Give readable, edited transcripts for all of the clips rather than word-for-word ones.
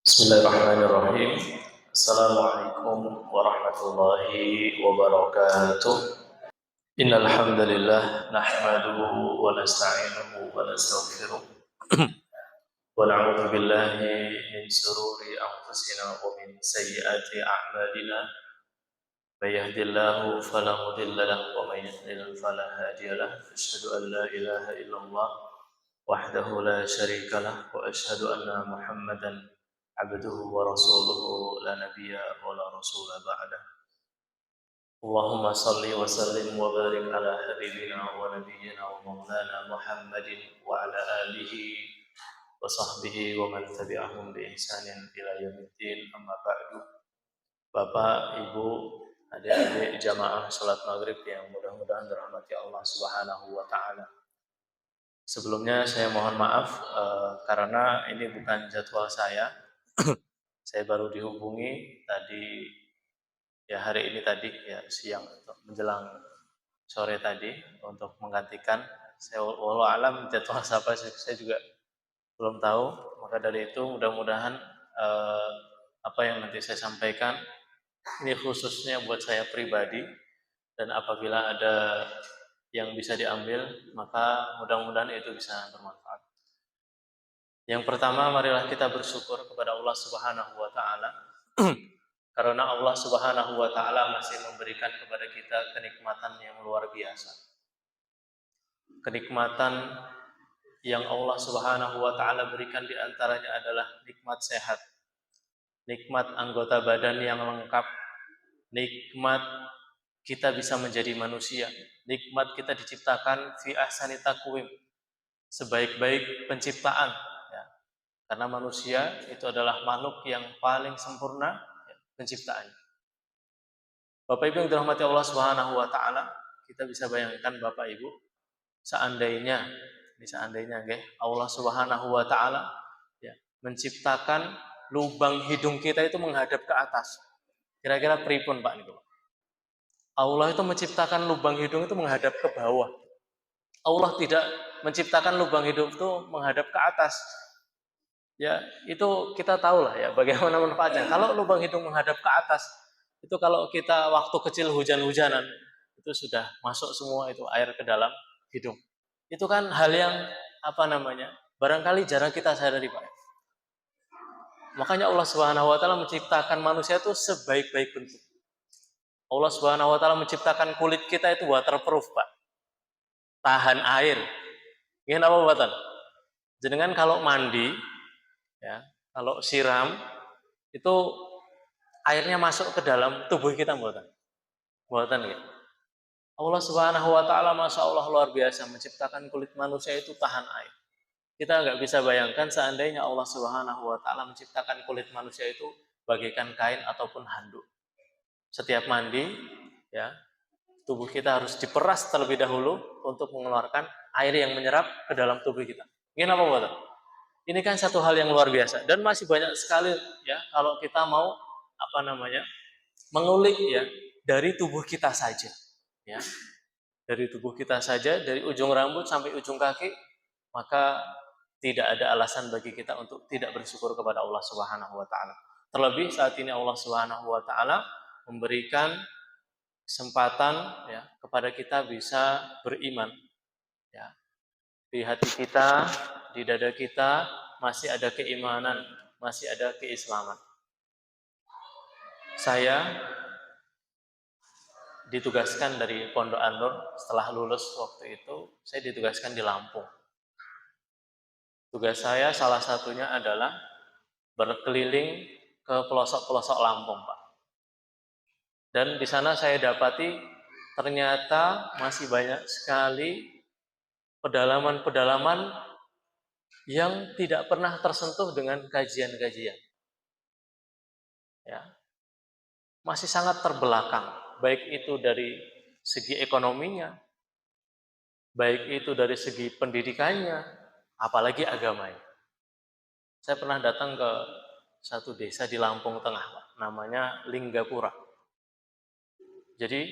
Bismillahirrahmanirrahim. Assalamualaikum warahmatullahi wabarakatuh. Innal hamdalillah nahmaduhu wa nasta'inuhu wa nastaghfiruh wa na'udzu billahi min shururi anfusina wa min sayyiati a'malina. May yahdihillahu fala mudilla lahu wa may yudlil fala hadiya lahu. Asyhadu an la ilaha illallah wahdahu la syarika lah wa asyhadu anna Muhammadan abduhu wa rasuluhu la nabiyya wa la rasula ba'dah. Allahumma salli wa sallim wa barik ala habibina wa nabiyyina wa maulana Muhammadin wa ala alihi wa sahbihi wa man tabi'ahum bi ihsanin ila yaumiddin, amma ba'du. Bapak, Ibu, adik-adik jamaah salat maghrib yang mudah-mudahan dirahmati Allah Subhanahu wa taala. Sebelumnya saya mohon maaf karena ini bukan jadwal saya. Saya baru dihubungi tadi, ya hari ini tadi, ya siang atau menjelang sore tadi untuk menggantikan. Saya walau alam jadwal siapa saya juga belum tahu. Maka dari itu mudah-mudahan apa yang nanti saya sampaikan ini khususnya buat saya pribadi, dan apabila ada yang bisa diambil maka mudah-mudahan itu bisa bermanfaat. Yang pertama, marilah kita bersyukur kepada Allah Subhanahu wa taala karena Allah Subhanahu wa taala masih memberikan kepada kita kenikmatan yang luar biasa. Kenikmatan yang Allah Subhanahu wa taala berikan di antaranya adalah nikmat sehat, nikmat anggota badan yang lengkap, nikmat kita bisa menjadi manusia, nikmat kita diciptakan fi ahsani taqwim, sebaik-baik penciptaan. Karena manusia itu adalah makhluk yang paling sempurna penciptaannya. Bapak Ibu yang dirahmati Allah Subhanahu wa taala, kita bisa bayangkan Bapak Ibu, seandainya Allah Subhanahu wa taala menciptakan lubang hidung kita itu menghadap ke atas. Kira-kira pripun Pak niku? Allah itu menciptakan lubang hidung itu menghadap ke bawah. Allah tidak menciptakan lubang hidung itu menghadap ke atas. Ya, itu kita tahu lah ya bagaimana manfaatnya. Kalau lubang hidung menghadap ke atas, itu kalau kita waktu kecil hujan-hujanan, itu sudah masuk semua itu air ke dalam hidung. Itu kan hal yang barangkali jarang kita sadari Pak. Makanya Allah Subhanahu wa taala menciptakan manusia itu sebaik-baik bentuk. Allah Subhanahu wa taala menciptakan kulit kita itu waterproof Pak. Tahan air. Ingin apa buatan? Jenengan kalau mandi, ya, kalau siram itu airnya masuk ke dalam tubuh kita buatan ya. Allah Subhanahu wa taala Masya Allah luar biasa menciptakan kulit manusia itu tahan air. Kita nggak bisa bayangkan seandainya Allah Subhanahu wa taala menciptakan kulit manusia itu bagaikan kain ataupun handuk. Setiap mandi, ya, tubuh kita harus diperas terlebih dahulu untuk mengeluarkan air yang menyerap ke dalam tubuh kita. Ingin apa buatan? Ini kan satu hal yang luar biasa, dan masih banyak sekali ya kalau kita mau mengulik ya dari tubuh kita saja, ya, dari tubuh kita saja, dari ujung rambut sampai ujung kaki, maka tidak ada alasan bagi kita untuk tidak bersyukur kepada Allah Subhanahu wa taala. Terlebih saat ini Allah Subhanahu wa taala memberikan kesempatan ya kepada kita bisa beriman, ya. Di hati kita, di dada kita masih ada keimanan, masih ada keislaman. Saya ditugaskan dari Pondok An-Nur setelah lulus waktu itu, saya ditugaskan di Lampung. Tugas saya salah satunya adalah berkeliling ke pelosok-pelosok Lampung, Pak. Dan di sana saya dapati ternyata masih banyak sekali pedalaman-pedalaman yang tidak pernah tersentuh dengan kajian-kajian. Ya. Masih sangat terbelakang, baik itu dari segi ekonominya, baik itu dari segi pendidikannya, apalagi agamanya. Saya pernah datang ke satu desa di Lampung Tengah, Pak, namanya Linggapura. Jadi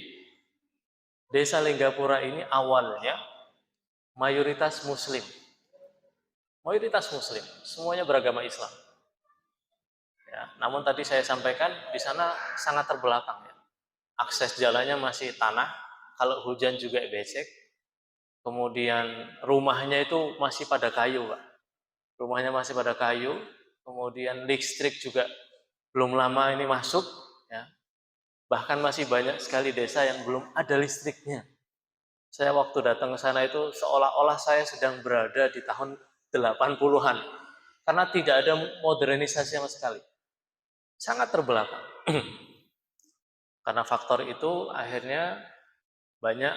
desa Linggapura ini awalnya mayoritas muslim, semuanya beragama Islam. namun tadi saya sampaikan di sana sangat terbelakang ya. Akses jalannya masih tanah, kalau hujan juga becek. Kemudian rumahnya itu masih pada kayu, Pak. Rumahnya masih pada kayu, kemudian listrik juga belum lama ini masuk ya. Bahkan masih banyak sekali desa yang belum ada listriknya. Saya waktu datang ke sana itu seolah-olah saya sedang berada di tahun 80-an. Karena tidak ada modernisasi sama sekali. Sangat terbelakang. Karena faktor itu akhirnya banyak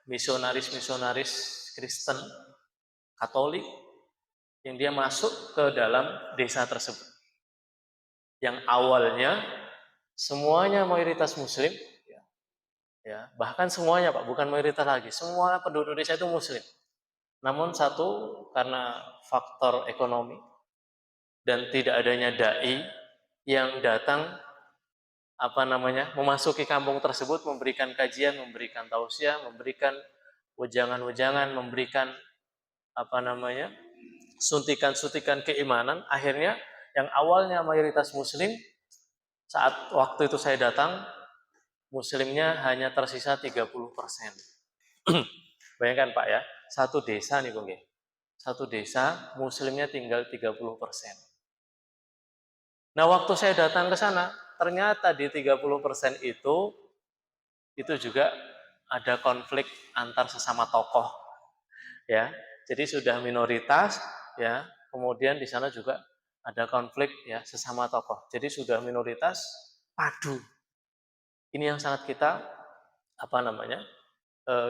misionaris-misionaris Kristen Katolik yang dia masuk ke dalam desa tersebut. Yang awalnya semuanya mayoritas Muslim, ya, bahkan semuanya Pak, bukan mayoritas lagi, semua penduduk desa itu Muslim. Namun satu, karena faktor ekonomi dan tidak adanya dai yang datang memasuki kampung tersebut, memberikan kajian, memberikan tausiah, memberikan wejangan-wejangan, memberikan suntikan-suntikan keimanan. Akhirnya yang awalnya mayoritas Muslim, saat waktu itu saya datang, Muslimnya hanya tersisa 30%. Bayangkan Pak ya, satu desa nih Bung. Satu desa Muslimnya tinggal 30%. Nah waktu saya datang ke sana, ternyata di 30% itu juga ada konflik antar sesama tokoh. Ya, jadi sudah minoritas ya, kemudian di sana juga ada konflik ya sesama tokoh. Jadi sudah minoritas padu. Ini yang sangat kita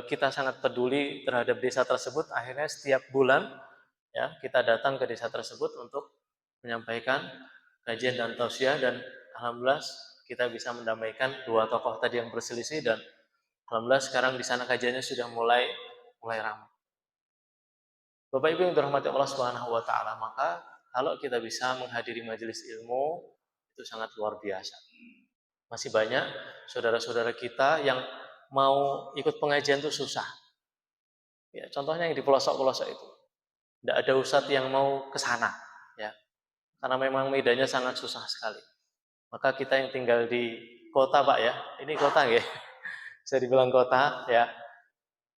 kita sangat peduli terhadap desa tersebut. Akhirnya setiap bulan ya kita datang ke desa tersebut untuk menyampaikan kajian dan tausiah, dan alhamdulillah kita bisa mendamaikan dua tokoh tadi yang berselisih, dan alhamdulillah sekarang di sana kajiannya sudah mulai ramai. Bapak Ibu yang dirahmati Allah Subhanahu wa taala, maka kalau kita bisa menghadiri majelis ilmu itu sangat luar biasa. Masih banyak saudara-saudara kita yang mau ikut pengajian itu susah. Ya, contohnya yang di pelosok-pelosok itu. Tidak ada ustadz yang mau ke sana, ya. Karena memang medannya sangat susah sekali. Maka kita yang tinggal di kota, Pak ya. Ini kota nggih. Saya dibilang kota, ya.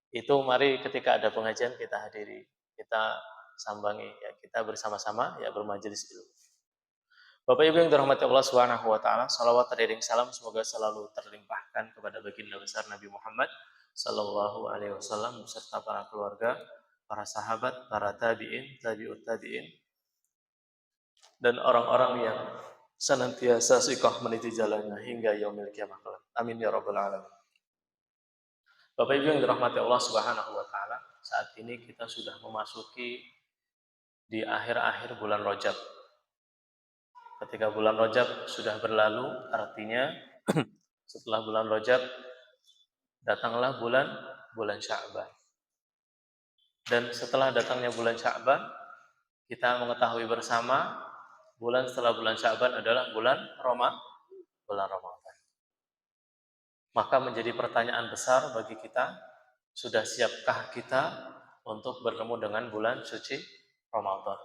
Itu mari ketika ada pengajian kita hadiri, kita sambangi, ya, kita bersama-sama ya bermajelis ilmu. Bapak Ibu yang dirahmati Allah Subhanahu wa taala, salawat teriring salam semoga selalu terlimpahkan kepada baginda besar Nabi Muhammad sallallahu alaihi wasallam beserta para keluarga, para sahabat, para tabi'in, tabi'ut tabi'in, dan orang-orang yang senantiasa siqah meniti jalannya hingga yaumil qiyamah. Amin ya rabbal alamin. Bapak Ibu yang dirahmati Allah Subhanahu wa taala, saat ini kita sudah memasuki di akhir-akhir bulan Rajab. Ketika bulan Rajab sudah berlalu, artinya setelah bulan Rajab datanglah bulan Sya'ban. Dan setelah datangnya bulan Sya'ban, kita mengetahui bersama bulan setelah bulan Sya'ban adalah bulan Ramadan. Maka menjadi pertanyaan besar bagi kita, sudah siapkah kita untuk bertemu dengan bulan suci Ramadan?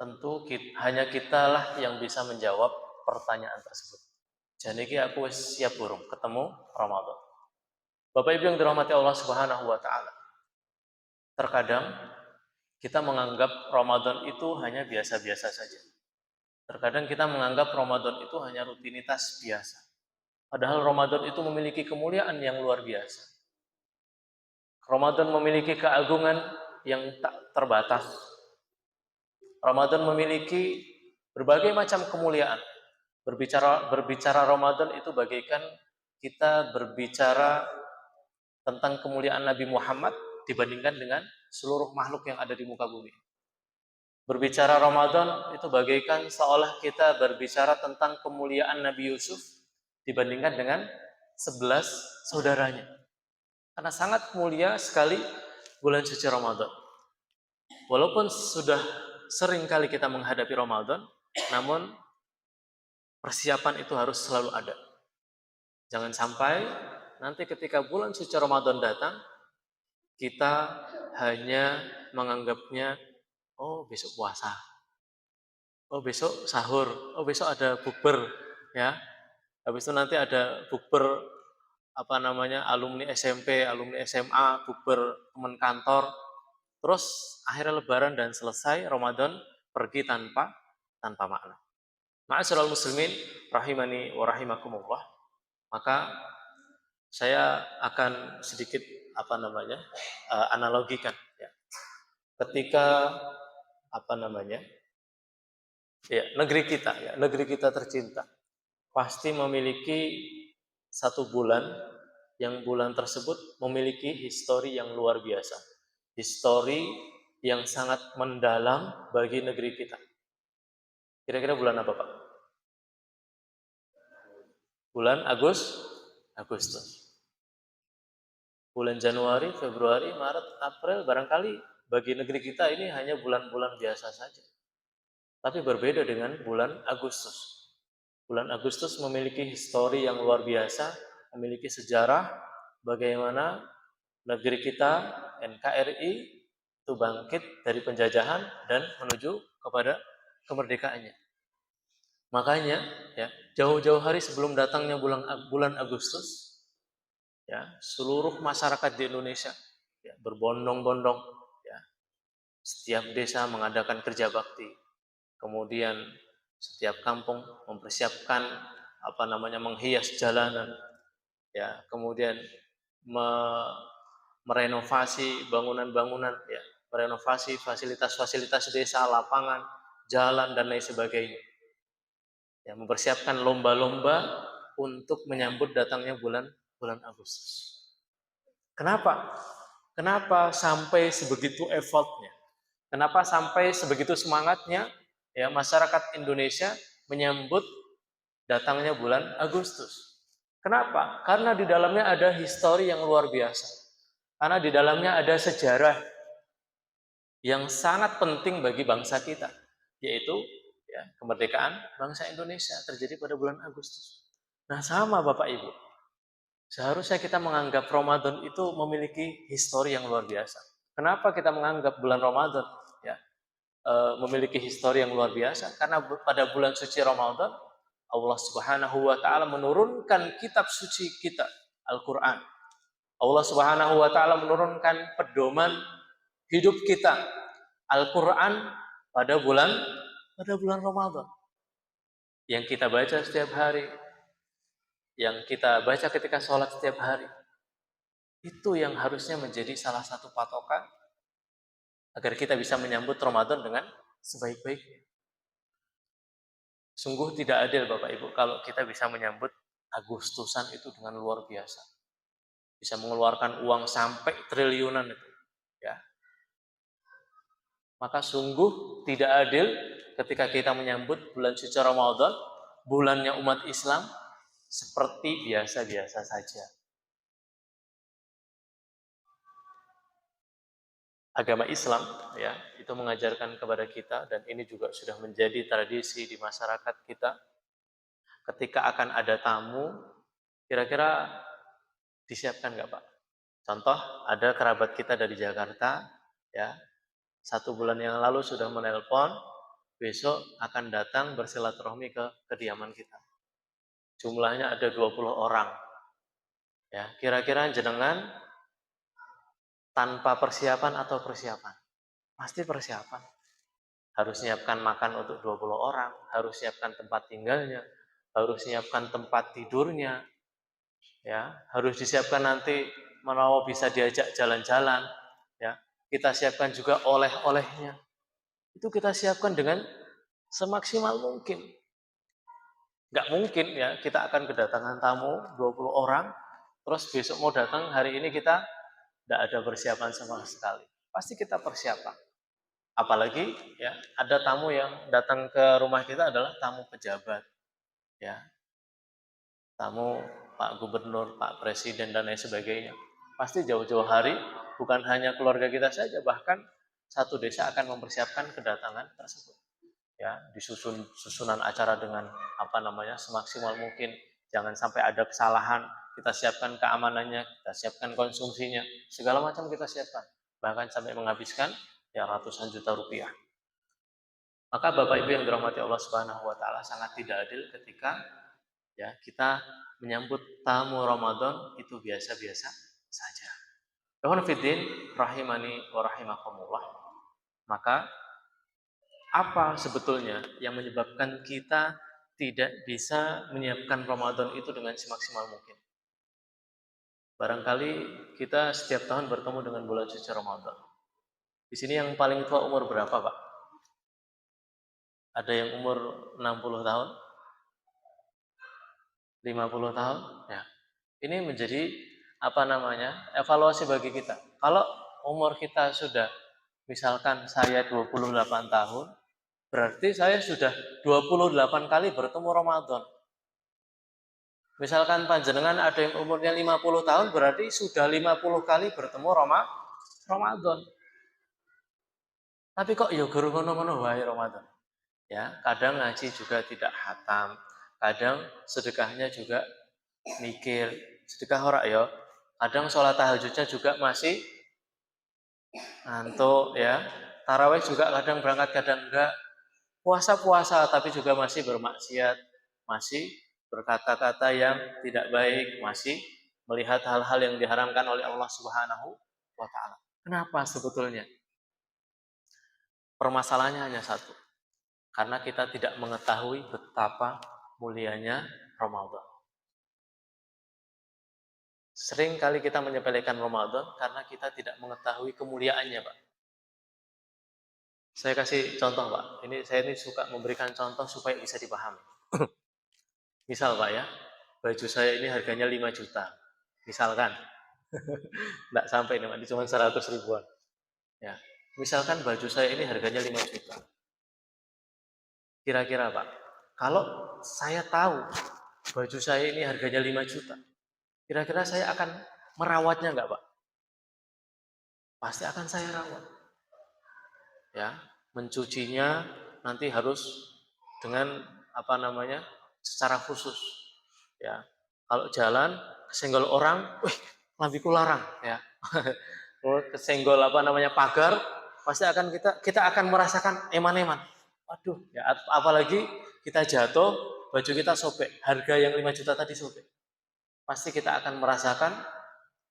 Tentu hanya kitalah yang bisa menjawab pertanyaan tersebut. Jadi aku siap burung ketemu Ramadan. Bapak Ibu yang dirahmati Allah Subhanahu wa taala. Terkadang kita menganggap Ramadan itu hanya biasa-biasa saja. Terkadang kita menganggap Ramadan itu hanya rutinitas biasa. Padahal Ramadan itu memiliki kemuliaan yang luar biasa. Ramadan memiliki keagungan yang tak terbatas. Ramadan memiliki berbagai macam kemuliaan. Berbicara Ramadan itu bagaikan kita berbicara tentang kemuliaan Nabi Muhammad dibandingkan dengan seluruh makhluk yang ada di muka bumi. Berbicara Ramadan itu bagaikan seolah kita berbicara tentang kemuliaan Nabi Yusuf dibandingkan dengan 11 saudaranya. Karena sangat mulia sekali bulan suci Ramadan. Walaupun sudah sering kali kita menghadapi Ramadan, namun persiapan itu harus selalu ada. Jangan sampai nanti ketika bulan suci Ramadan datang, kita hanya menganggapnya, oh besok puasa. oh besok sahur, oh besok ada bukber, ya. Habis itu nanti ada bukber apa namanya alumni SMP, alumni SMA, bukber teman kantor. Terus akhirnya Lebaran dan selesai Ramadan pergi tanpa makna. Ma'asyiral muslimin rahimani wa rahimakumullah. Maka saya akan sedikit apa namanya analogikan ya. Ketika apa namanya ya negeri kita tercinta pasti memiliki satu bulan yang bulan tersebut memiliki histori yang luar biasa, histori yang sangat mendalam bagi negeri kita. Kira-kira bulan apa, Pak? Bulan Agustus. Bulan Januari, Februari, Maret, April, barangkali bagi negeri kita ini hanya bulan-bulan biasa saja. Tapi berbeda dengan bulan Agustus. Bulan Agustus memiliki histori yang luar biasa, memiliki sejarah bagaimana negeri kita, NKRI, itu bangkit dari penjajahan dan menuju kepada kemerdekaannya. Makanya, ya, jauh-jauh hari sebelum datangnya bulan Agustus, ya, seluruh masyarakat di Indonesia ya, berbondong-bondong, ya, setiap desa mengadakan kerja bakti, kemudian setiap kampung mempersiapkan apa namanya menghias jalanan, ya, kemudian merenovasi bangunan-bangunan, ya, merenovasi fasilitas-fasilitas desa, lapangan, jalan dan lain sebagainya. Ya, mempersiapkan lomba-lomba untuk menyambut datangnya bulan Agustus. Kenapa? Kenapa sampai sebegitu effortnya? Kenapa sampai sebegitu semangatnya ya masyarakat Indonesia menyambut datangnya bulan Agustus? Kenapa? Karena di dalamnya ada histori yang luar biasa. Karena di dalamnya ada sejarah yang sangat penting bagi bangsa kita, yaitu ya, kemerdekaan bangsa Indonesia terjadi pada bulan Agustus. Nah, sama Bapak Ibu. Seharusnya kita menganggap Ramadan itu memiliki histori yang luar biasa. Kenapa kita menganggap bulan Ramadan ya memiliki histori yang luar biasa? Karena pada bulan suci Ramadan Allah Subhanahu wa taala menurunkan kitab suci kita, Al-Qur'an. Allah Subhanahu wa taala menurunkan pedoman hidup kita, Al-Qur'an pada bulan Ramadan. Yang kita baca setiap hari, yang kita baca ketika sholat setiap hari. Itu yang harusnya menjadi salah satu patokan agar kita bisa menyambut Ramadan dengan sebaik-baiknya. Sungguh tidak adil Bapak Ibu kalau kita bisa menyambut Agustusan itu dengan luar biasa. Bisa mengeluarkan uang sampai triliunan itu, ya. Maka sungguh tidak adil ketika kita menyambut bulan suci Ramadan, bulannya umat Islam seperti biasa-biasa saja. Agama Islam ya itu mengajarkan kepada kita dan ini juga sudah menjadi tradisi di masyarakat kita. Ketika akan ada tamu, kira-kira disiapkan nggak Pak? Contoh, ada kerabat kita dari Jakarta, ya 1 bulan yang lalu sudah menelpon, besok akan datang bersilaturahmi ke kediaman kita. Jumlahnya ada 20 orang. Ya, kira-kira jenengan tanpa persiapan atau persiapan? Pasti persiapan. Harus siapkan makan untuk 20 orang, harus siapkan tempat tinggalnya, harus siapkan tempat tidurnya, ya, harus disiapkan nanti menawa bisa diajak jalan-jalan, ya. Kita siapkan juga oleh-olehnya. Itu kita siapkan dengan semaksimal mungkin. Nggak mungkin ya kita akan kedatangan tamu 20 orang, terus besok mau datang, hari ini kita tidak ada persiapan sama sekali. Pasti kita persiapan. Apalagi ya ada tamu yang datang ke rumah kita adalah tamu pejabat, ya, tamu Pak Gubernur, Pak Presiden dan lain sebagainya. Pasti jauh-jauh hari, bukan hanya keluarga kita saja, bahkan satu desa akan mempersiapkan kedatangan tersebut. Ya, disusun susunan acara dengan apa namanya semaksimal mungkin. Jangan sampai ada kesalahan. Kita siapkan keamanannya, kita siapkan konsumsinya, segala macam kita siapkan. Bahkan sampai menghabiskan ya ratusan juta rupiah. Maka Bapak Ibu yang dirahmati Allah Subhanahu wa taala, sangat tidak adil ketika ya kita menyambut tamu Ramadan itu biasa-biasa saja. Ikhwan fiddin rahimani wa rahimakumullah. Maka apa sebetulnya yang menyebabkan kita tidak bisa menyiapkan Ramadan itu dengan semaksimal mungkin? Barangkali kita setiap tahun bertemu dengan bulan suci Ramadan. Di sini yang paling tua umur berapa, Pak? Ada yang umur 60 tahun? 50 tahun? Ya. Ini menjadi apa namanya? Evaluasi bagi kita. Kalau umur kita sudah misalkan saya 28 tahun, berarti saya sudah 28 kali bertemu Ramadan. Misalkan panjenengan ada yang umurnya 50 tahun, berarti sudah 50 kali bertemu Ramadan. Tapi kok ya guru ngono-ngono wae Ramadan. Ya, kadang ngaji juga tidak hatam, kadang sedekahnya juga mikir, sedekah ora ya. Kadang sholat tahajudnya juga masih ngantuk ya. Tarawih juga kadang berangkat kadang enggak. Puasa-puasa tapi juga masih bermaksiat, masih berkata-kata yang tidak baik, masih melihat hal-hal yang diharamkan oleh Allah Subhanahu wa taala. Kenapa sebetulnya? Permasalahannya hanya satu. Karena kita tidak mengetahui betapa mulianya Ramadan. Sering kali kita menyepelekan Ramadan karena kita tidak mengetahui kemuliaannya, Pak. Saya kasih contoh, Pak. Saya suka memberikan contoh supaya bisa dipahami. Misal, Pak ya, baju saya ini harganya 5 juta. Misalkan. Enggak sampai ini cuma 100 ribuan. Ya. Misalkan baju saya ini harganya 5 juta. Kira-kira, Pak, kalau saya tahu baju saya ini harganya 5 juta, kira-kira saya akan merawatnya enggak, Pak? Pasti akan saya rawat. Ya, mencucinya nanti harus dengan apa namanya? Secara khusus. Ya. Kalau jalan kesenggol orang, wih, lambiku larang, ya. Kesenggol apa namanya? Pagar, pasti akan kita akan merasakan eman-eman. Waduh, ya apalagi kita jatuh, baju kita sobek, harga yang 5 juta tadi sobek. Pasti kita akan merasakan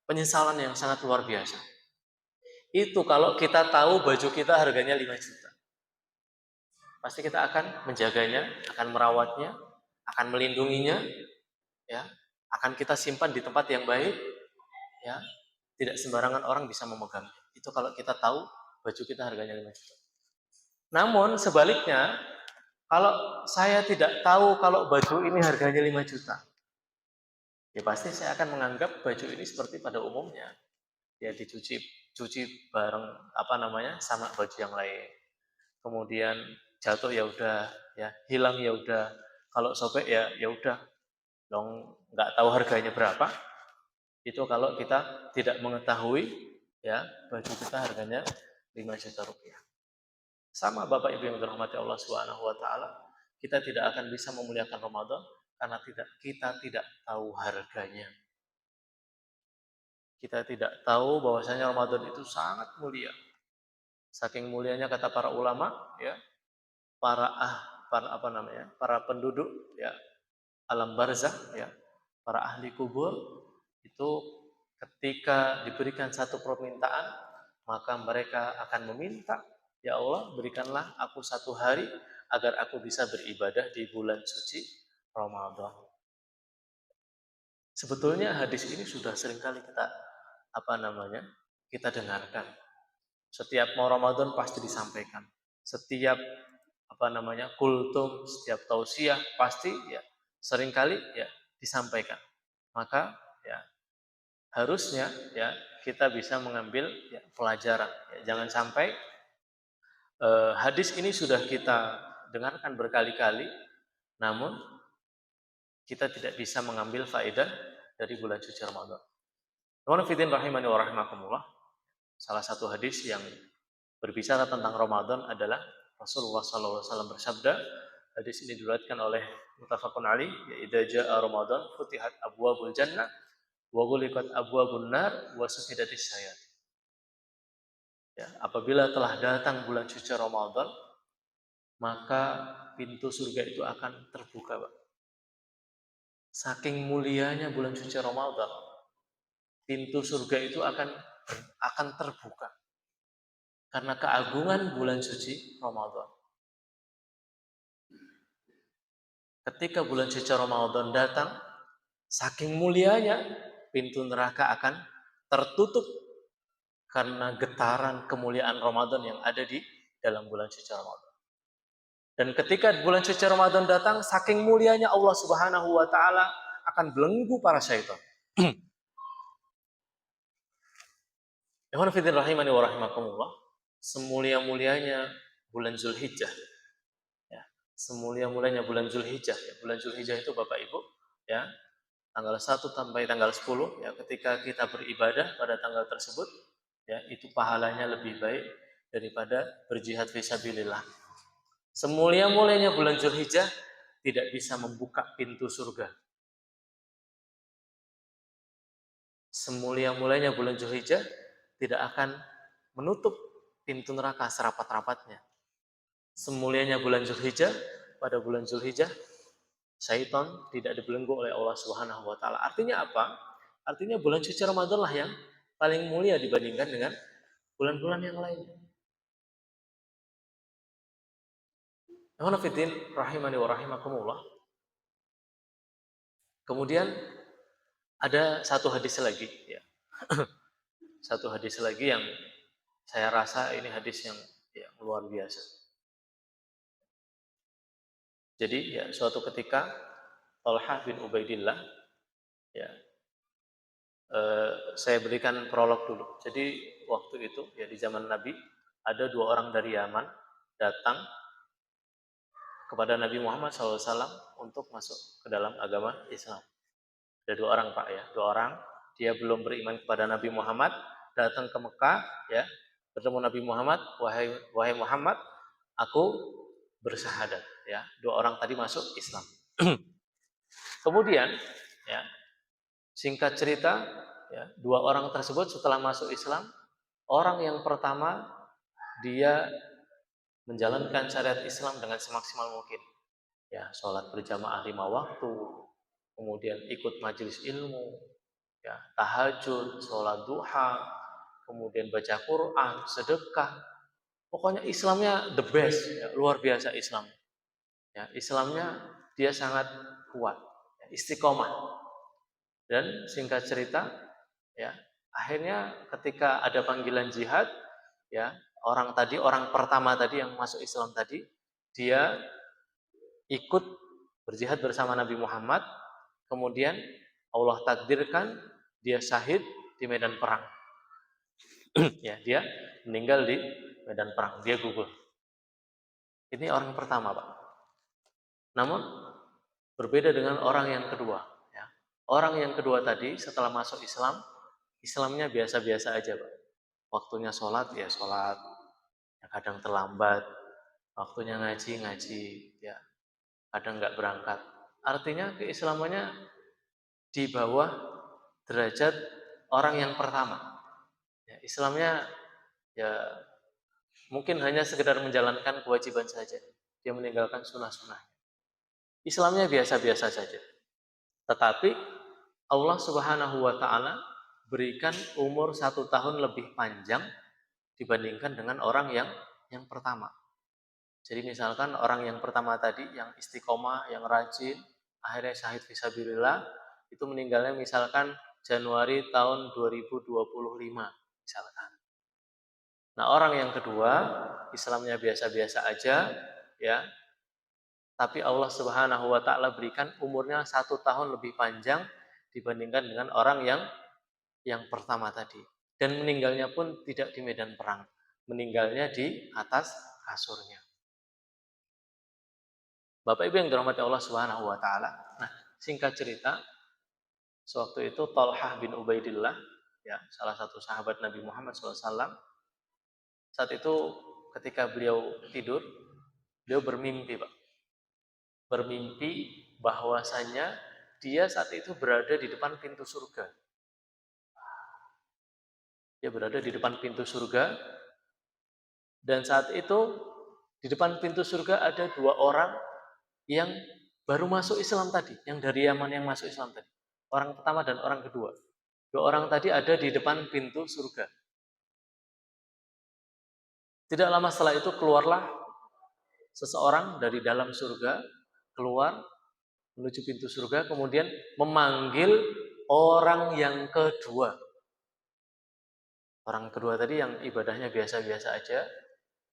penyesalan yang sangat luar biasa. Itu kalau kita tahu baju kita harganya 5 juta. Pasti kita akan menjaganya, akan merawatnya, akan melindunginya, ya. Akan kita simpan di tempat yang baik, ya. Tidak sembarangan orang bisa memegangnya. Itu kalau kita tahu baju kita harganya 5 juta. Namun sebaliknya, kalau saya tidak tahu kalau baju ini harganya 5 juta, ya pasti saya akan menganggap baju ini seperti pada umumnya. Ya cuci bareng apa namanya sama baju yang lain. Kemudian jatuh ya udah, ya hilang ya udah. Kalau sobek ya udah, dong nggak tahu harganya berapa. Itu kalau kita tidak mengetahui ya baju kita harganya 5 juta rupiah. Sama Bapak Ibu yang dirahmati Allah Subhanahu wa taala, kita tidak akan bisa memuliakan Ramadan karena kita tidak tahu harganya. Kita tidak tahu bahwasanya Ramadan itu sangat mulia. Saking mulianya kata para ulama, ya, para apa namanya? Para penduduk ya, alam barzakh ya, para ahli kubur itu ketika diberikan satu permintaan, maka mereka akan meminta, ya Allah, berikanlah aku 1 hari agar aku bisa beribadah di bulan suci Ramadan. Sebetulnya hadis ini sudah seringkali kita apa namanya? Kita dengarkan. Setiap mau Ramadan pasti disampaikan. Setiap apa namanya? Kultum, setiap tausiah pasti ya seringkali ya disampaikan. Maka ya harusnya ya kita bisa mengambil ya, pelajaran. Ya, jangan sampai hadis ini sudah kita dengarkan berkali-kali, namun kita tidak bisa mengambil faedah dari bulan suci Ramadan. Teman-teman fiddin rahimani wa rahimakumullah. Salah satu hadis yang berbicara tentang Ramadan adalah Rasulullah SAW bersabda, hadis ini diriwayatkan oleh Muttafaqun alaih, ya idza jaa Ramadan futihat abwabul jannah wa ghuliqat abwabun nar wa sufidatis syayatin. Ya, apabila telah datang bulan suci Ramadan, maka pintu surga itu akan terbuka, Pak. Saking mulianya bulan suci Ramadan, pintu surga itu akan terbuka karena keagungan bulan suci Ramadan. Ketika bulan suci Ramadan datang, saking mulianya pintu neraka akan tertutup karena getaran kemuliaan Ramadan yang ada di dalam bulan suci Ramadan. Dan ketika bulan suci Ramadan datang, saking mulianya Allah Subhanahu wa taala akan belenggu para syaitan. Ikhwan fillah rahimani wa rahimakumullah, semulia-mulianya bulan Zulhijjah. Ya, semulia-mulianya bulan Zulhijjah. Ya, bulan Zulhijjah itu Bapak Ibu, ya, tanggal 1 sampai tanggal 10, ya, ketika kita beribadah pada tanggal tersebut, ya, itu pahalanya lebih baik daripada berjihad fisabilillah. Semulia-mulianya bulan Zulhijjah tidak bisa membuka pintu surga. Semulia-mulianya bulan Zulhijjah tidak akan menutup pintu neraka serapat-rapatnya. Semulianya bulan Zulhijjah, pada bulan Zulhijjah syaitan tidak dibelenggu oleh Allah Subhanahu wa taala. Artinya apa? Artinya bulan suci Ramadan lah yang paling mulia dibandingkan dengan bulan-bulan yang lain. Ikhwanifiddin rahimani wa rahimakumullah. Kemudian ada satu hadis lagi, ya. Satu hadis lagi yang saya rasa ini hadis yang luar biasa. Jadi ya suatu ketika Talhah bin Ubaidillah, ya, saya berikan prolog dulu. Jadi waktu itu ya di zaman Nabi ada 2 orang dari Yaman datang kepada Nabi Muhammad SAW untuk masuk ke dalam agama Islam. Ada 2 orang, Pak, ya, 2 orang. Dia belum beriman kepada Nabi Muhammad, datang ke Mekah, ya, bertemu Nabi Muhammad, wahai Muhammad, aku bersyahadat, ya. 2 orang tadi masuk Islam. Kemudian, ya, singkat cerita, ya, 2 orang tersebut setelah masuk Islam, orang yang pertama dia menjalankan syariat Islam dengan semaksimal mungkin. Ya, sholat berjamaah 5 waktu, kemudian ikut majelis ilmu, ya, tahajud, sholat duha, kemudian baca Quran, sedekah. Pokoknya Islamnya the best, ya, luar biasa Islam. Ya, Islamnya dia sangat kuat, ya, istiqomah. Dan singkat cerita, ya, akhirnya ketika ada panggilan jihad, ya, orang pertama tadi yang masuk Islam tadi, dia ikut berjihad bersama Nabi Muhammad, kemudian Allah takdirkan dia syahid di medan perang. Ya, dia meninggal di medan perang, dia gugur. Ini orang pertama, Pak. Namun berbeda dengan orang yang kedua, ya. Orang yang kedua tadi setelah masuk Islam, Islamnya biasa-biasa aja, Pak. Waktunya sholat, ya sholat, ya kadang terlambat. Waktunya ngaji, ya kadang nggak berangkat. Artinya keislamannya di bawah derajat orang yang pertama. Ya, Islamnya ya mungkin hanya sekedar menjalankan kewajiban saja. Dia meninggalkan sunnah-sunnah. Islamnya biasa-biasa saja. Tetapi Allah Subhanahu wa taala berikan umur 1 tahun lebih panjang dibandingkan dengan orang yang pertama. Jadi misalkan orang yang pertama tadi yang istiqomah, yang rajin, akhirnya syahid fisabilillah, itu meninggalnya misalkan Januari tahun 2025 misalkan. Nah, orang yang kedua Islamnya biasa-biasa aja, ya. Tapi Allah Subhanahu wa taala berikan umurnya 1 tahun lebih panjang dibandingkan dengan orang yang pertama tadi. Dan meninggalnya pun tidak di medan perang. Meninggalnya di atas kasurnya. Bapak Ibu yang dirahmati Allah Subhanahu wa taala. Nah, singkat cerita, sewaktu itu Talhah bin Ubaidillah, ya, salah satu sahabat Nabi Muhammad SAW, saat itu ketika beliau tidur, beliau bermimpi, Pak. Bermimpi bahwasanya dia saat itu berada di depan pintu surga. Dia berada di depan pintu surga, dan saat itu Di depan pintu surga ada 2 orang yang baru masuk Islam tadi, yang dari Yaman yang masuk Islam tadi. Orang pertama dan orang kedua. 2 orang tadi ada di depan pintu surga. Tidak lama setelah itu keluarlah seseorang dari dalam surga, keluar menuju pintu surga, kemudian memanggil orang yang kedua. Orang kedua tadi yang ibadahnya biasa-biasa aja,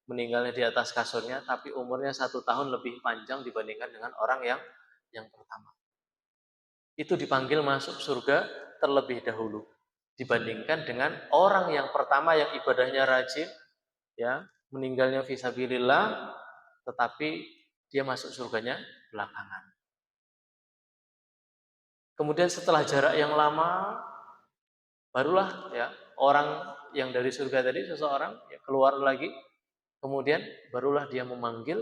meninggalnya di atas kasurnya, tapi umurnya 1 tahun lebih panjang dibandingkan dengan orang yang pertama. Itu dipanggil masuk surga terlebih dahulu dibandingkan dengan orang yang pertama yang ibadahnya rajin, ya, meninggalnya fisabilillah, tetapi dia masuk surganya belakangan. Kemudian setelah jarak yang lama, barulah ya orang yang dari surga tadi, seseorang ya, keluar lagi. Kemudian barulah dia memanggil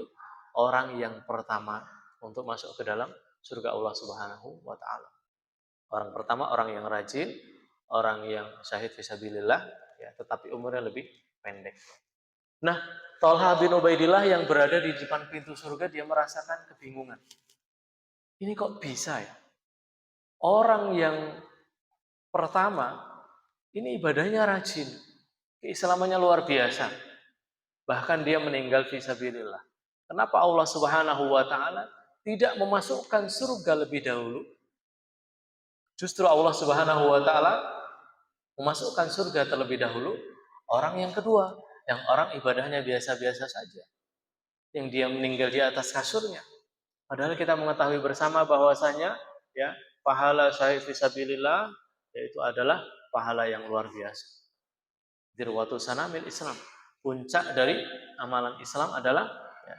orang yang pertama untuk masuk ke dalam surga Allah Subhanahu wa taala. Orang pertama orang yang rajin, orang yang syahid fisabilillah, ya, tetapi umurnya lebih pendek. Nah, Thalha bin Ubaidillah yang berada di depan pintu surga, dia merasakan kebingungan. Ini kok bisa ya? Orang yang pertama ini ibadahnya rajin, keislamannya luar biasa. Bahkan dia meninggal fisabilillah. Kenapa Allah Subhanahu wa taala tidak memasukkan surga lebih dahulu? Justru Allah Subhanahu wa taala memasukkan surga terlebih dahulu orang yang kedua, yang orang ibadahnya biasa-biasa saja, yang dia meninggal di atas kasurnya. Padahal kita mengetahui bersama bahwasanya ya, pahala syahid fisabilillah yaitu adalah pahala yang luar biasa. Dirwatu sanamil Islam. Puncak dari amalan Islam adalah ya,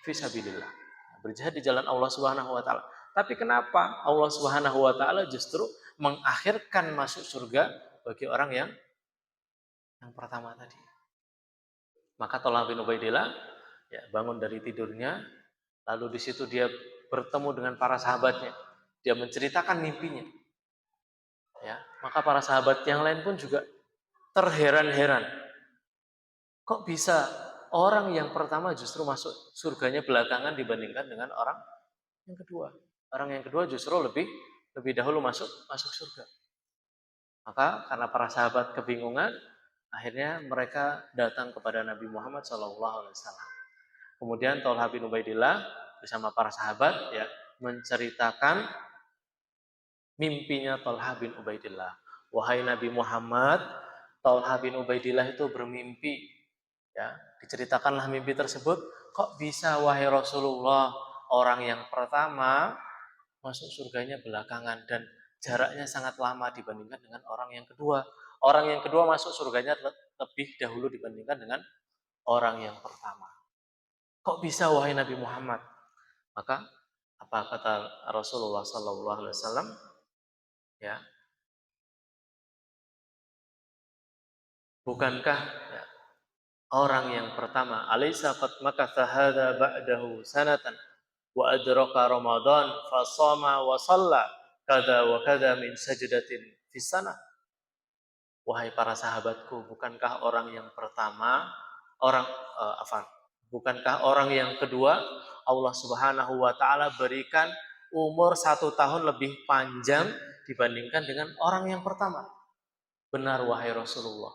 fisabilillah. Berjihad di jalan Allah Subhanahu wa taala. Tapi kenapa Allah Subhanahu wa taala justru mengakhirkan masuk surga bagi orang yang pertama tadi? Maka Thalha bin Ubaidillah ya, bangun dari tidurnya, lalu di situ dia bertemu dengan para sahabatnya. Dia menceritakan mimpinya. Ya, maka para sahabat yang lain pun juga terheran-heran. Kok bisa orang yang pertama justru masuk surganya belakangan dibandingkan dengan orang yang kedua? Orang yang kedua justru lebih dahulu masuk surga. Maka karena para sahabat kebingungan, akhirnya mereka datang kepada Nabi Muhammad SAW. Kemudian Thalha bin Ubaidillah bersama para sahabat ya menceritakan mimpinya Thalha bin Ubaidillah. Wahai Nabi Muhammad, Thalha bin Ubaidillah itu bermimpi. Ya, diceritakanlah mimpi tersebut. Kok bisa wahai Rasulullah, orang yang pertama masuk surganya belakangan dan jaraknya sangat lama dibandingkan dengan orang yang kedua. Orang yang kedua masuk surganya lebih dahulu dibandingkan dengan orang yang pertama. Kok bisa wahai Nabi Muhammad? Maka apa kata Rasulullah sallallahu alaihi wasallam? Ya. Bukankah ya, orang yang pertama, alaysa qad makatha hadza ba'dahu sanatan wa adraka Ramadan fa shama wa shalla kada wa kada min sajdatin fi sanah. Wahai para sahabatku, bukankah orang yang pertama, bukankah orang yang kedua Allah Subhanahu wa taala berikan umur 1 tahun lebih panjang dibandingkan dengan orang yang pertama? Benar wahai Rasulullah.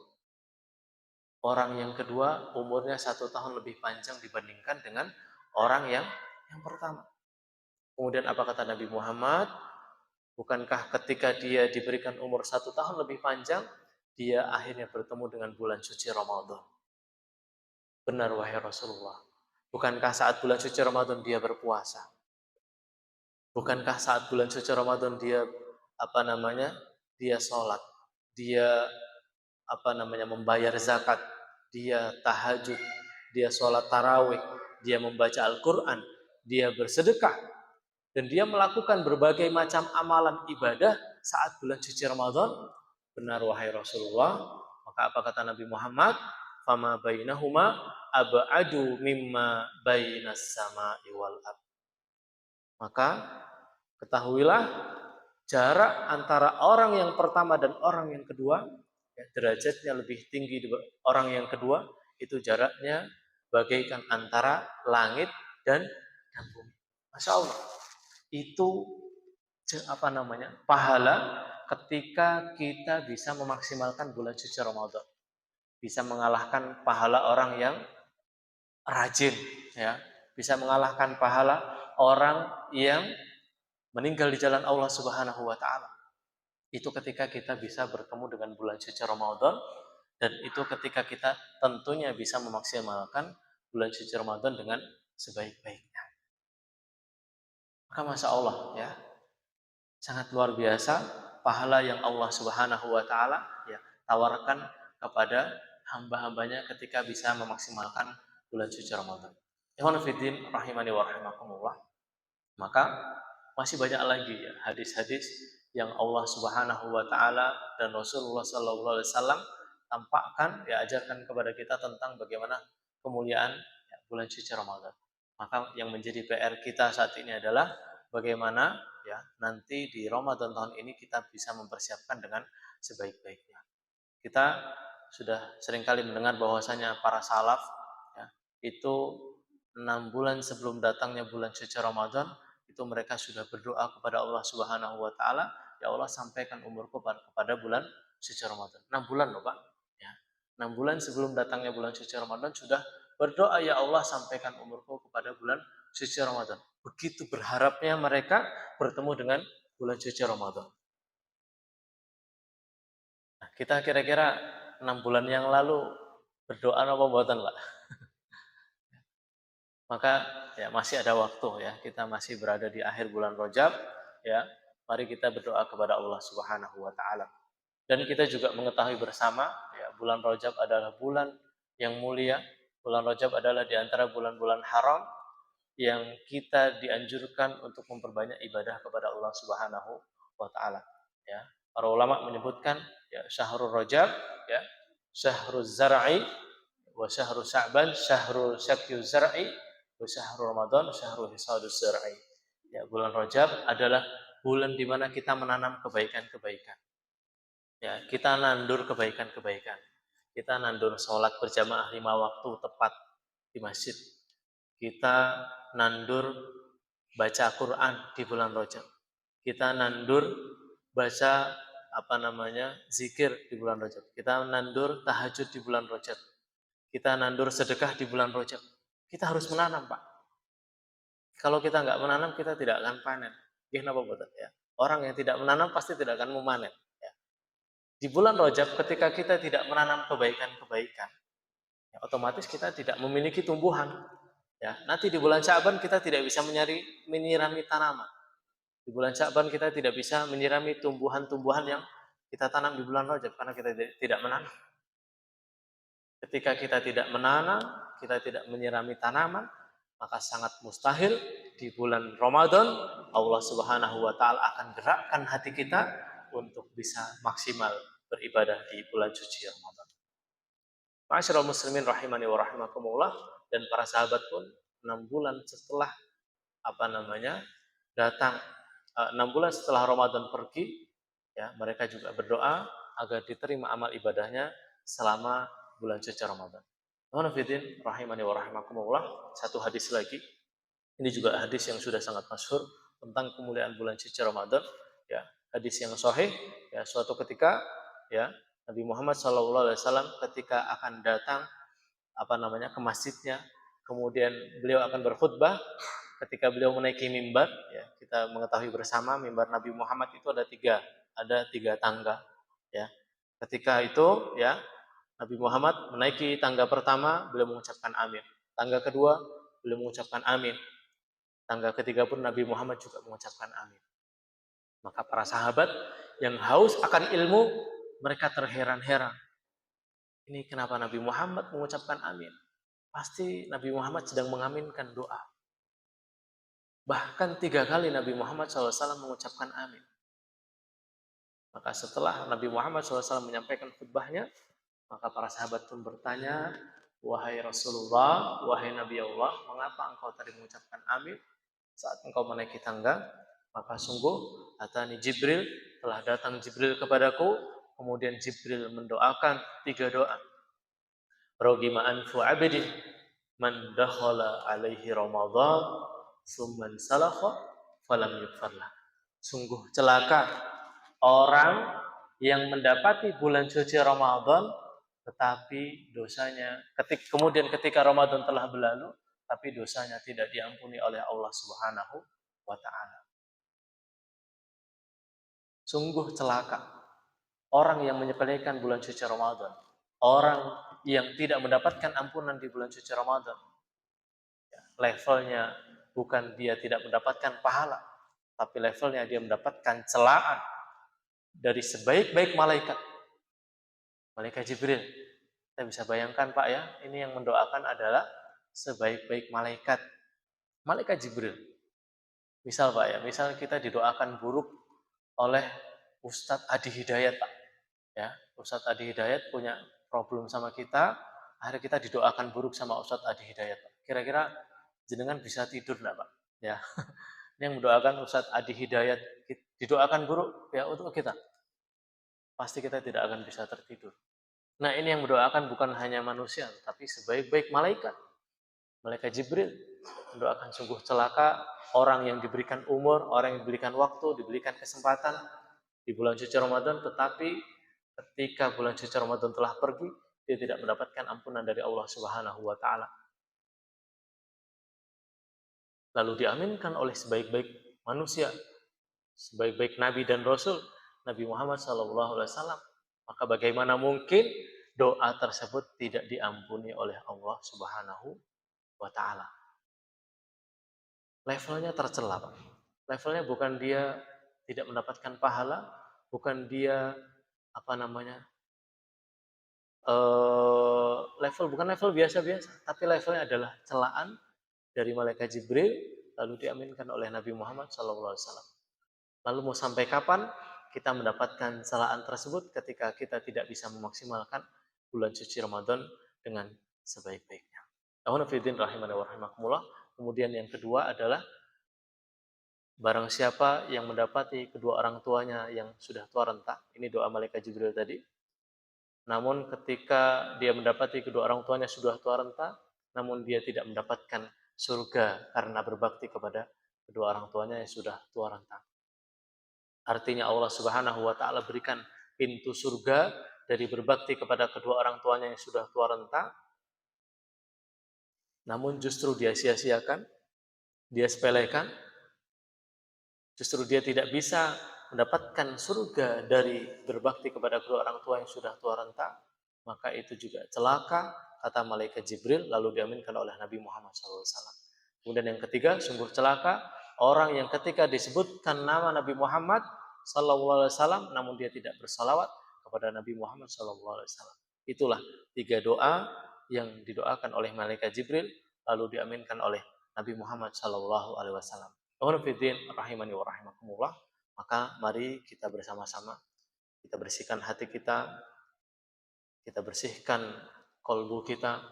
Orang yang kedua umurnya 1 tahun lebih panjang dibandingkan dengan orang yang pertama. Kemudian apa kata Nabi Muhammad? Bukankah ketika dia diberikan umur 1 tahun lebih panjang, dia akhirnya bertemu dengan bulan suci Ramadan? Benar wahai Rasulullah. Bukankah saat bulan suci Ramadan dia berpuasa? Bukankah saat bulan suci Ramadan dia dia sholat, dia membayar zakat, dia tahajud, dia sholat tarawih, dia membaca Al-Quran, dia bersedekah, dan dia melakukan berbagai macam amalan ibadah saat bulan suci Ramadan? Benar wahai Rasulullah. Maka apa kata Nabi Muhammad? Fama bainahuma ab'adu mimma bainas sama'i wal ardh. Maka ketahuilah jarak antara orang yang pertama dan orang yang kedua, ya, derajatnya lebih tinggi di orang yang kedua, itu jaraknya bagaikan antara langit dan bumi. Masya Allah, itu pahala ketika kita bisa memaksimalkan bulan suci Ramadan, bisa mengalahkan pahala orang yang rajin, ya, bisa mengalahkan pahala orang yang meninggal di jalan Allah Subhanahu wa taala. Itu ketika kita bisa bertemu dengan bulan suci Ramadan, dan itu ketika kita tentunya bisa memaksimalkan bulan suci Ramadan dengan sebaik-baiknya. Maka Masya Allah, ya, sangat luar biasa pahala yang Allah Subhanahu wa taala, ya, tawarkan kepada hamba-hambanya ketika bisa memaksimalkan bulan suci Ramadan. Ikhwan fillah rahimani wa rahimakumullah. Maka masih banyak lagi, ya, hadis-hadis yang Allah Subhanahu wa taala dan Rasulullah sallallahu alaihi wasallam tampakkan, ya, ajarkan kepada kita tentang bagaimana kemuliaan, ya, bulan suci Ramadan. Maka yang menjadi PR kita saat ini adalah bagaimana, ya, nanti di Ramadan tahun ini kita bisa mempersiapkan dengan sebaik-baiknya. Kita sudah seringkali mendengar bahwasanya para salaf, ya, itu 6 bulan sebelum datangnya bulan suci Ramadan itu mereka sudah berdoa kepada Allah Subhanahu wa taala, ya Allah, sampaikan umurku kepada bulan suci Ramadan. 6 bulan loh, Pak. Ya. 6 bulan sebelum datangnya bulan suci Ramadan sudah berdoa, ya Allah, sampaikan umurku kepada bulan suci Ramadan. Begitu berharapnya mereka bertemu dengan bulan suci Ramadan. Nah, kita kira-kira 6 bulan yang lalu berdoa apa mboten, Pak? Maka, ya, masih ada waktu, ya, kita masih berada di akhir bulan Rajab, ya. Mari kita berdoa kepada Allah Subhanahu wa taala. Dan kita juga mengetahui bersama, ya, bulan Rajab adalah bulan yang mulia. Bulan Rajab adalah di antara bulan-bulan haram yang kita dianjurkan untuk memperbanyak ibadah kepada Allah Subhanahu wa taala, ya. Para ulama menyebutkan, ya, syahrul Rajab, ya, syahrul zar'i wa syahrul Sya'ban, syahrul syakyu zar'i wa syahrul Ramadan, syahrul hisadus zar'i. Ya, bulan Rajab adalah bulan di mana kita menanam kebaikan-kebaikan. Ya, kita nandur kebaikan-kebaikan. Kita nandur sholat berjamaah 5 waktu tepat di masjid. Kita nandur baca Quran di bulan Rajab. Kita nandur baca zikir di bulan Rajab. Kita nandur tahajud di bulan Rajab. Kita nandur sedekah di bulan Rajab. Kita harus menanam, Pak. Kalau kita nggak menanam, kita tidak akan panen. Kenapa betul, ya? Orang yang tidak menanam pasti tidak akan memanen. Ya. Di bulan Rajab, ketika kita tidak menanam kebaikan-kebaikan, ya, otomatis kita tidak memiliki tumbuhan. Ya, nanti di bulan Sya'ban kita tidak bisa menyirami tanaman. Di bulan Sya'ban kita tidak bisa menyirami tumbuhan-tumbuhan yang kita tanam di bulan Rajab karena kita tidak menanam. Ketika kita tidak menanam, kita tidak menyirami tanaman, maka sangat mustahil di bulan Ramadan Allah Subhanahu wa taala akan gerakkan hati kita untuk bisa maksimal beribadah di bulan suci Ramadan. Ma'asyiral muslimin rahimani wa rahimakumullah, dan para sahabat pun 6 bulan setelah datang 6 bulan setelah Ramadan pergi, ya, mereka juga berdoa agar diterima amal ibadahnya selama bulan suci Ramadan. Muhammad rahimani wa rahimakumullah, satu hadis lagi. Ini juga hadis yang sudah sangat masyhur tentang kemuliaan bulan suci Ramadan, ya. Hadis yang sahih, ya, suatu ketika, ya, Nabi Muhammad SAW ketika akan datang ke masjidnya, kemudian beliau akan berkhutbah. Ketika beliau menaiki mimbar, ya, kita mengetahui bersama mimbar Nabi Muhammad itu ada tiga tangga, ya. Ketika itu, ya, Nabi Muhammad menaiki tangga pertama, beliau mengucapkan amin. Tangga kedua, beliau mengucapkan amin. Tangga ketiga pun Nabi Muhammad juga mengucapkan amin. Maka para sahabat yang haus akan ilmu, mereka terheran-heran. Ini kenapa Nabi Muhammad mengucapkan amin? Pasti Nabi Muhammad sedang mengaminkan doa. Bahkan 3 kali Nabi Muhammad SAW mengucapkan amin. Maka setelah Nabi Muhammad SAW menyampaikan khutbahnya, maka para sahabat pun bertanya, wahai Rasulullah, wahai Nabi Allah, mengapa engkau tadi mengucapkan amin saat engkau menaiki tangga? Maka sungguh, atani Jibril, telah datang Jibril kepadaku, kemudian Jibril mendoakan 3 doa. Rogima anfu abidin, man dakhala alaihi Ramadan summan salakha falam yughfarlah. Sungguh celaka orang yang mendapati bulan suci Ramadan tetapi dosanya ketika Ramadan telah berlalu tapi dosanya tidak diampuni oleh Allah Subhanahu wa taala. Sungguh celaka orang yang menyepelekan bulan suci Ramadan, orang yang tidak mendapatkan ampunan di bulan suci Ramadan. Levelnya bukan dia tidak mendapatkan pahala, tapi levelnya dia mendapatkan celaan dari sebaik-baik malaikat. Malaikat Jibril. Kita bisa bayangkan Pak ya, ini yang mendoakan adalah sebaik-baik malaikat. Malaikat Jibril. Misal Pak ya, misal kita didoakan buruk oleh Ustadz Adi Hidayat Pak. Ya, Ustadz Adi Hidayat punya problem sama kita, akhirnya kita didoakan buruk sama Ustadz Adi Hidayat Pak. Kira-kira jenengan bisa tidur enggak Pak? Ya. Ini yang mendoakan Ustadz Adi Hidayat didoakan buruk ya untuk kita. Pasti kita tidak akan bisa tertidur. Nah, ini yang mendoakan bukan hanya manusia, tapi sebaik-baik malaikat. Malaikat Jibril mendoakan sungguh celaka orang yang diberikan umur, orang yang diberikan waktu, diberikan kesempatan di bulan suci Ramadan, tetapi ketika bulan suci Ramadan telah pergi, dia tidak mendapatkan ampunan dari Allah Subhanahu wa taala. Lalu diaminkan oleh sebaik-baik manusia, sebaik-baik nabi dan rasul, Nabi Muhammad SAW. Maka bagaimana mungkin doa tersebut tidak diampuni oleh Allah Subhanahu wa taala? Levelnya tercela, Pak. Levelnya bukan dia tidak mendapatkan pahala, bukan dia bukan level biasa-biasa, tapi levelnya adalah celaan dari malaikat Jibril lalu diaminkan oleh Nabi Muhammad SAW. Lalu mau sampai kapan kita mendapatkan celaan tersebut ketika kita tidak bisa memaksimalkan bulan suci Ramadan dengan sebaik-baiknya. Ahunafidin rahimani wa rahimakumullah. Kemudian yang kedua adalah barang siapa yang mendapati kedua orang tuanya yang sudah tua renta, ini doa malaikat Jibril tadi. Namun ketika dia mendapati kedua orang tuanya sudah tua renta, namun dia tidak mendapatkan surga karena berbakti kepada kedua orang tuanya yang sudah tua renta. Artinya Allah Subhanahu wa taala berikan pintu surga dari berbakti kepada kedua orang tuanya yang sudah tua renta. Namun justru dia sia-siakan, dia sepelekan. Justru dia tidak bisa mendapatkan surga dari berbakti kepada kedua orang tua yang sudah tua renta. Maka itu juga celaka, kata malaikat Jibril, lalu diaminkan oleh Nabi Muhammad SAW. Kemudian yang ketiga, sungguh celaka orang yang ketika disebutkan nama Nabi Muhammad SAW, namun dia tidak bersalawat kepada Nabi Muhammad SAW. Itulah 3 doa yang didoakan oleh malaikat Jibril, lalu diaminkan oleh Nabi Muhammad SAW. Alhamdulillah, rahimani wa rahimakumullah. Maka mari kita bersama-sama, kita bersihkan hati kita bersihkan kolbu kita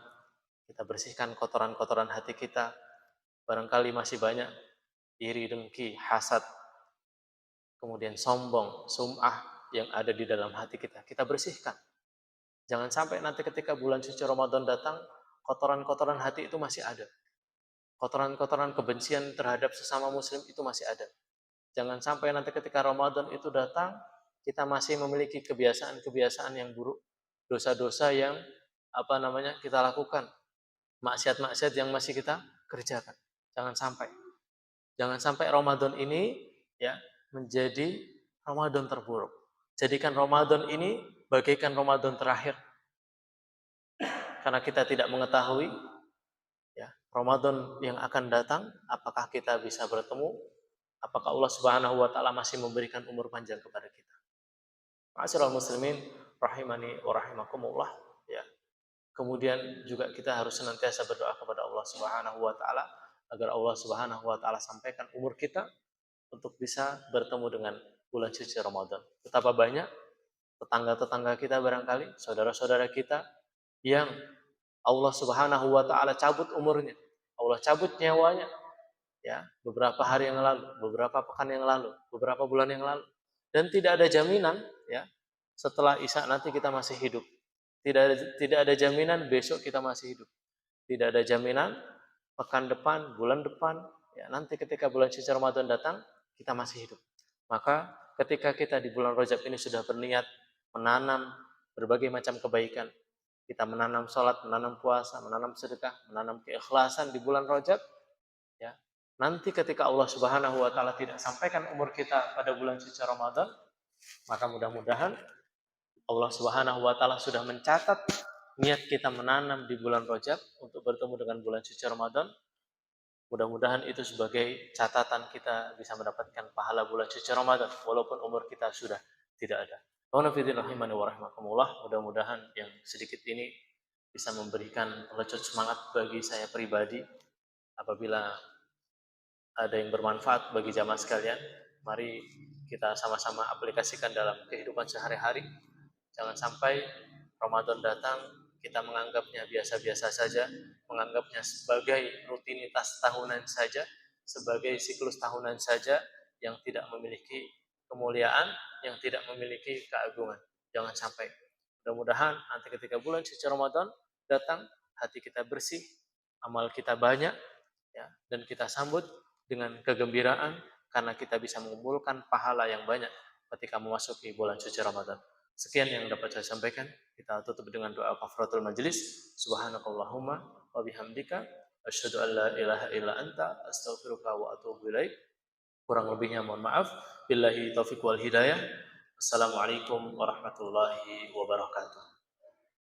bersihkan kotoran-kotoran hati kita. Barangkali masih banyak iri, dengki, hasad, kemudian sombong, sum'ah yang ada di dalam hati kita. Kita bersihkan. Jangan sampai nanti ketika bulan suci Ramadan datang, kotoran-kotoran hati itu masih ada. Kotoran-kotoran kebencian terhadap sesama muslim itu masih ada. Jangan sampai nanti ketika Ramadan itu datang, kita masih memiliki kebiasaan-kebiasaan yang buruk, dosa-dosa yang kita lakukan, maksiat-maksiat yang masih kita kerjakan. Jangan sampai Ramadan ini ya menjadi Ramadan terburuk. Jadikan Ramadan ini bagaikan Ramadan terakhir. Karena kita tidak mengetahui ya Ramadan yang akan datang, apakah kita bisa bertemu, apakah Allah Subhanahu wa taala masih memberikan umur panjang kepada kita. Ma'asyiral muslimin rahimani wa rahimakumullah ya. Kemudian juga kita harus senantiasa berdoa kepada Allah Subhanahu wa taala agar Allah Subhanahu wa taala sampaikan umur kita untuk bisa bertemu dengan bulan suci Ramadan. Betapa banyak tetangga-tetangga kita barangkali, saudara-saudara kita yang Allah Subhanahu wa taala cabut umurnya. Allah cabut nyawanya ya, beberapa hari yang lalu, beberapa pekan yang lalu, beberapa bulan yang lalu. Dan tidak ada jaminan ya, setelah Isya nanti kita masih hidup. Tidak ada jaminan besok kita masih hidup. Tidak ada jaminan pekan depan, bulan depan, ya nanti ketika bulan suci Ramadan datang, kita masih hidup. Maka ketika kita di bulan Rajab ini sudah berniat menanam berbagai macam kebaikan, kita menanam sholat, menanam puasa, menanam sedekah, menanam keikhlasan di bulan Rajab, ya. Nanti ketika Allah Subhanahu wa taala tidak sampaikan umur kita pada bulan suci Ramadan, maka mudah-mudahan Allah Subhanahu wa taala sudah mencatat niat kita menanam di bulan Rajab untuk bertemu dengan bulan suci Ramadan. Mudah-mudahan itu sebagai catatan kita bisa mendapatkan pahala bulan suci Ramadan walaupun umur kita sudah tidak ada. Mudah-mudahan yang sedikit ini bisa memberikan pelecut semangat bagi saya pribadi. Apabila ada yang bermanfaat bagi jamaah sekalian, mari kita sama-sama aplikasikan dalam kehidupan sehari-hari. Jangan sampai Ramadan datang kita menganggapnya biasa-biasa saja, menganggapnya sebagai rutinitas tahunan saja, sebagai siklus tahunan saja yang tidak memiliki kemuliaan, yang tidak memiliki keagungan. Jangan sampai. Mudah-mudahan nanti ketika bulan suci Ramadan datang, hati kita bersih, amal kita banyak, ya, dan kita sambut dengan kegembiraan karena kita bisa mengumpulkan pahala yang banyak ketika memasuki bulan suci Ramadan. Sekian yang dapat saya sampaikan. Kita tutup dengan doa kafaratul majlis. Subhanakallahumma wa bihamdika asyhadu an la ilaha illa anta astaghfiruka wa atubu ilaik. Kurang lebihnya mohon maaf. Billahi taufiq wal hidayah. Assalamualaikum warahmatullahi wabarakatuh.